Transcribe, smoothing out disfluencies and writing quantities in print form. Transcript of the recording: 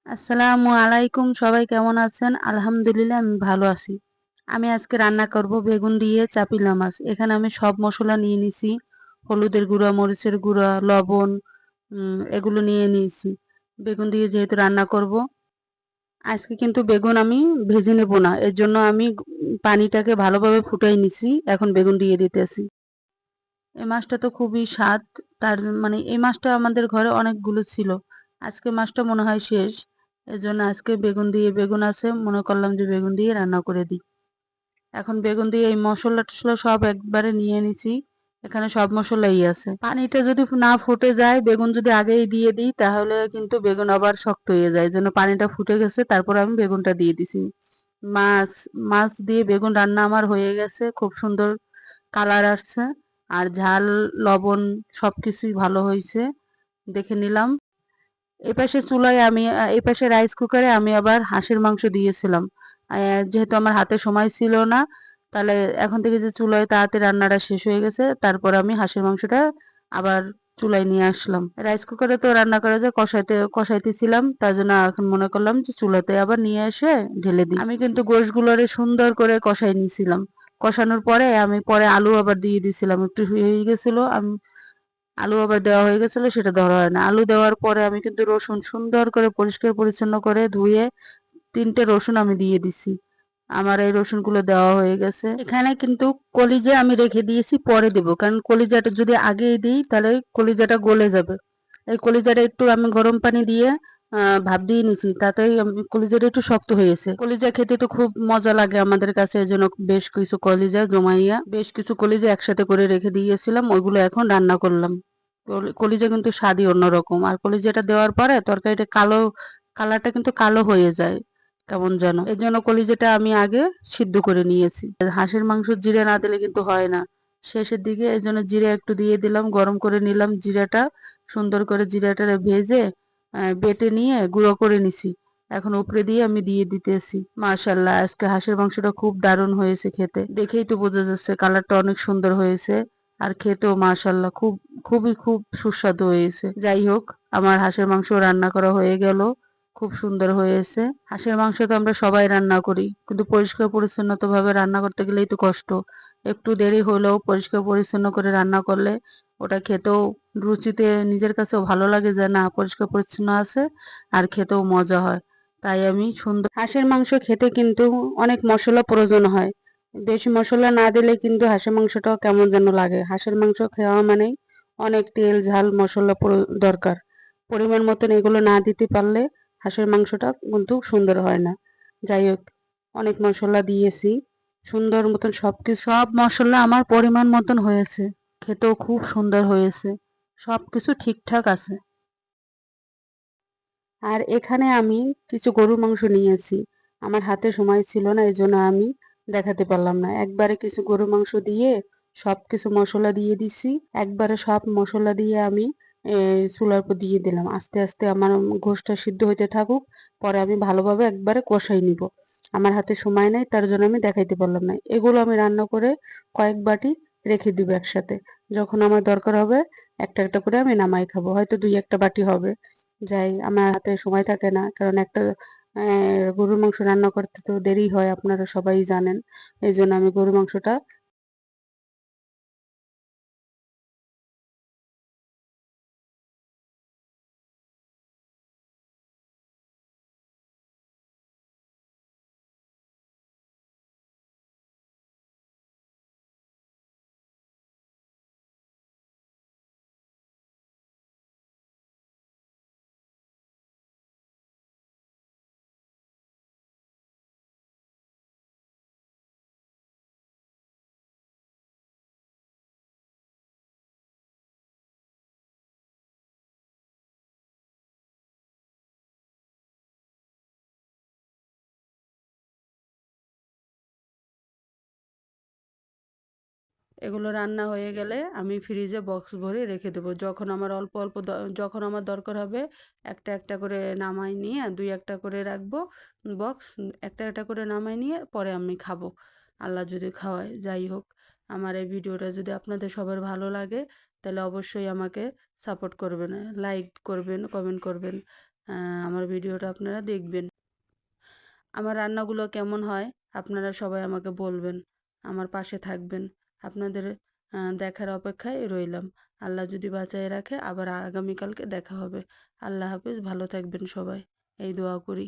আসসালামু আলাইকুম, সবাই কেমন আছেন? আলহামদুলিল্লাহ আমি ভালো আছি। আমি আজকে রান্না করব বেগুন দিয়ে চাপিলা মাছ। এখানে আমি সব মসলা নিয়ে নিছি। হলুদের গুঁড়া, মরিচের গুঁড়া, লবণ, এগুলো নিয়ে নিয়েছি। বেগুন দিয়ে যেহেতু রান্না করব, আজকে কিন্তু বেগুন আমি ভেজে নেব না। এর জন্য আমি পানিটাকে ভালোভাবে ফুটাই নিছি। এখন বেগুন দিয়ে দিতেছি। এই মাছটা তো খুবই স্বাদ। তার মানে এই মাছটা আমাদের ঘরে অনেকগুলো ছিল। আজকে মাছটা মনে হয় শেষ। এজন্য আজকে বেগুন আছে, মনে করলাম যে বেগুন দিয়ে রান্না করে দিই। এখন বেগুন দিয়ে এই মসলা-টসলা সব একবারে নিয়ে নিছি। এখানে সব মসলাই আছে। পানিটা যদি না ফুটে যায়, বেগুন যদি আগেই দিয়ে দিই তাহলে কিন্তু বেগুন আবার শক্ত হয়ে যায়। এজন্য পানিটা ফুটে গেছে, তারপর আমি বেগুনটা দিয়ে দিছি। মাছ মাছ দিয়ে বেগুন রান্না আমার হয়ে গেছে। খুব সুন্দর কালার আসছে। আর ঝাল, লবণ সবকিছুই ভালো হইছে। দেখে নিলাম। এপাশে চুলায় আমি এপাশে রাইস কুকারে আমি আবার হাঁসের মাংস দিয়েছিলাম। যেহেতু আমার হাতে সময় ছিল না, তাহলে এখন থেকে যে চুলায় তাড়াতাড়ি রান্নাটা শেষ হয়ে গেছে, তারপর আমি হাঁসের মাংসটা আবার চুলায় নিয়ে আসলাম। রাইস কুকারে তো রান্না করা যায়, কষাইতেছিলাম, তার জন্য এখন মনে করলাম যে চুলাতে আবার নিয়ে এসে ঢেলে দিই। আমি কিন্তু গোশগুলোরে সুন্দর করে কষাই নিয়েছিলাম। কষানোর পরে আমি পরে আলু আবার দিয়ে দিয়েছিলাম, একটু হয়ে গেছিল। আমি আলু আবার দেওয়া হয়ে গেছিল, সেটা ধরা হয় না। আলু দেওয়ার পরে আমি কিন্তু রসুন সুন্দর করে পরিষ্কার পরিচ্ছন্ন করে ধুয়ে 3টে রসুন আমি দিয়ে দিছি। আমার এই রসুনগুলো দেওয়া হয়ে গেছে। এখানে কিন্তু কলিজা আমি রেখে দিয়েছি, পরে দেব, কারণ কলিজাটা যদি আগেই দিই তাহলে কলিজাটা গলে যাবে। এই কলিজাটা একটু আমি গরম পানি দিয়ে ভাপ দিয়ে নিছি, তাতেই আমি কলিজাটা একটু শক্ত হয়েছে। কলিজা খেতে তো খুব মজা লাগে আমাদের কাছে, এজন্য বেশ কিছু কলিজা জমাইয়া বেশ কিছু কলিজা একসাথে করে রেখে দিয়েছিলাম, ওইগুলো এখন রান্না করলাম। কলিজা কিন্তু স্বাদই অন্যরকম। আর কলিজাটা দেওয়ার পরে তরকারিটা কালারটা কিন্তু কালো হয়ে যায় কেমন যেন। এর জন্য কলিজাটা আমি আগে সিদ্ধ করে নিয়েছি। হাঁসের মাংস জিরে না দিলে কিন্তু হয় না। শেষের দিকে এই জন্য জিরে একটু দিয়ে দিলাম, গরম করে নিলাম জিরাটা। সুন্দর করে জিরাটা ভেজে বেটে নিয়ে গুঁড়ো করে নিছি। এখন উপরে দিয়ে আমি দিয়ে দিতেছি। মাশাআল্লাহ, আজকে হাঁসের মাংসটা খুব দারুণ হয়েছে খেতে। দেখেই তো বোঝা যাচ্ছে কালারটা অনেক সুন্দর হয়েছে। আর খেতেও মাশাআল্লাহ খুব সুস্বাদু হয়েছে। যাই হোক, আমার হাঁসের মাংস রান্না করা হয়ে গেল। খুব সুন্দর হয়েছে। হাঁসের মাংস তো আমরা সবাই রান্না করি, কিন্তু পরিষ্কার পরিচ্ছন্নতা ভাবে রান্না করতে গেলেই তো কষ্ট। একটু দেরি হলেও পরিষ্কার পরিচ্ছন্ন করে রান্না করলে ওটা খেতেও রুচিতে নিজের কাছেও ভালো লাগে যে না পরিষ্কার পরিচ্ছন্ন আছে, আর খেতেও মজা হয়। তাই আমি সুন্দর হাঁসের মাংস খেতে কিন্তু অনেক মশলা প্রয়োজন হয়। বেশি মশলা না দিলে কিন্তু হাঁসের মাংসটাও কেমন যেন লাগে। হাঁসের মাংস খাওয়া মানেই অনেক তেল, ঝাল, মশলা দরকার। পরিমাণ মতন এগুলো না দিতে পারলে হাঁসের মাংসটা কিন্তু সুন্দর হয় না। যাই হোক, অনেক মশলা দিয়েছি। সুন্দর মতন সব মশলা আমার পরিমাণ মতন হয়েছে। খেতেও খুব সুন্দর হয়েছে। সবকিছু ঠিকঠাক আছে। আর এখানে আমি কিছু গরুর মাংস নিয়েছি। আমার হাতে সময় ছিল না, এজন্য আমি দেখাতে পারলাম না। একবারে কিছু গরুর মাংস দিয়ে সবকিছু মশলা দিয়ে দিছি। একবারে সব মশলা দিয়ে আমি চুলার উপর দিয়ে দিলাম। আস্তে আস্তে আমার গোশটা সিদ্ধ হইতে থাকুক, পরে আমি ভালোভাবে একবারে কষাই নিব। আমার হাতে সময় নেই, তার জন্য আমি দেখাইতে পারলাম না। এগুলো আমি রান্না করে কয়েক বাটি রেখে দিব একসাথে। যখন আমার দরকার হবে একটা একটা করে আমি নামাই খাবো। হয়তো 2-1টা বাটি হবে। যাই, আমার হাতে সময় থাকে না, কারণ একটা গরুর মাংস রান্না করতে তো দেরি হয়, আপনারা সবাই জানেন। এই জন্য আমি গরুর মাংসটা এগুলো রান্না হয়ে গেলে আমি ফ্রিজে বক্স ভরে রেখে দেবো। যখন আমার অল্প অল্প যখন আমার দরকার হবে একটা একটা করে নামাই নিয়ে 2-1টা করে রাখবো বক্স। একটা একটা করে নামাই নিয়ে পরে আমি খাবো, আল্লাহ যদি খাওয়ায়। যাই হোক, আমার এই ভিডিওটা যদি আপনাদের সবার ভালো লাগে তাহলে অবশ্যই আমাকে সাপোর্ট করবেন, লাইক করবেন, কমেন্ট করবেন। আমার ভিডিওটা আপনারা দেখবেন। আমার রান্নাগুলো কেমন হয় আপনারা সবাই আমাকে বলবেন, আমার পাশে থাকবেন। আপনাদের দেখার অপেক্ষায় রইলাম। আল্লাহ যদি বাঁচায় রাখে আবার আগামীকালকে দেখা হবে। আল্লাহ হাফেজ, ভালো থাকবেন সবাই, এই দোয়া করি।